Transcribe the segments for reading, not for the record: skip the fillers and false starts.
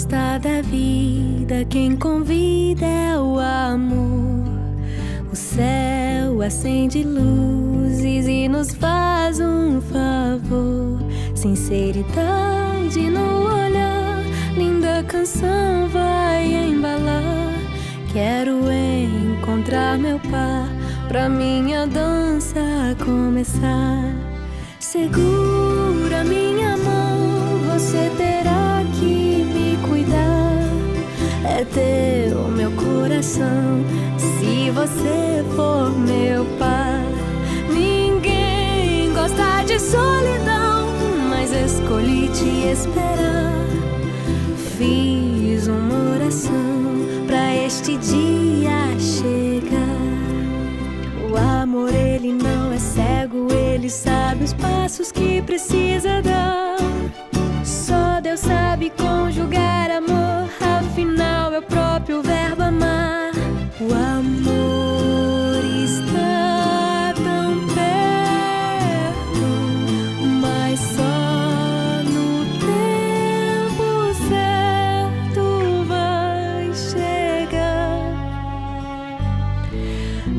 gosta da vida, quem convida é o amor. O céu acende luzes e nos faz um favor. Sinceridade no olhar, linda canção vai embalar. Quero encontrar meu par pra minha dança começar. Segura minha mão, você terá que me cuidar. É teu meu coração, se você for meu par. Ninguém gosta de solidão, mas escolhi te esperar. Fiz uma oração pra este dia chegar. O amor, ele não é cego, ele sabe os passos que precisa dar. Só Deus sabe conjugar amor, afinal é o próprio verbo amar. O amor está tão perto, mas só no tempo certo vai chegar.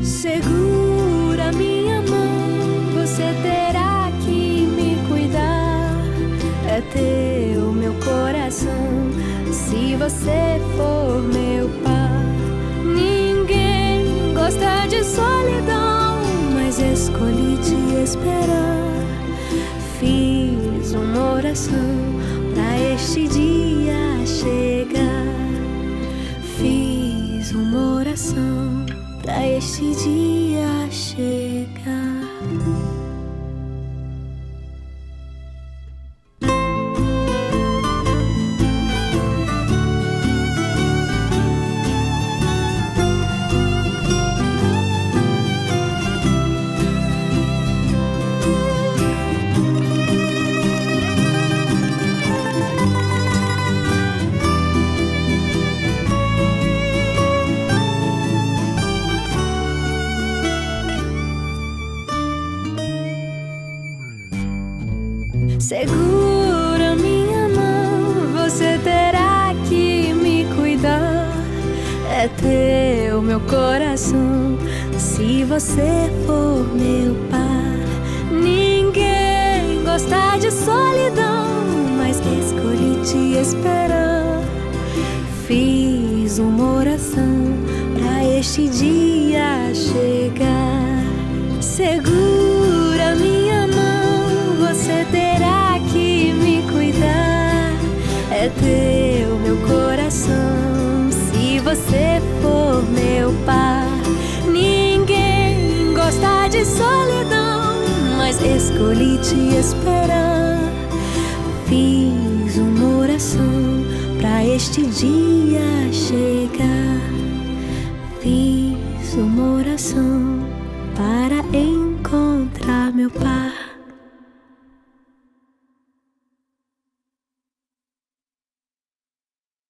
Segura minha mão, você terá que me cuidar. É teu meu coração, se você for meu par. Ninguém gosta de solidão, mas escolhi te esperar. Fiz uma oração pra este dia chegar. Fiz uma oração pra este dia chegar. Segura minha mão, você terá que me cuidar. É teu meu coração, se você for meu par. Ninguém gosta de solidão, mas escolhi te esperar. Fiz uma oração pra este dia chegar. Segura minha mão, você terá que me cuidar. É teu meu coração, se você for meu par. Ninguém gosta de solidão, mas escolhi te esperar. Fiz uma oração pra este dia chegar. Fiz uma oração para encontrar meu par.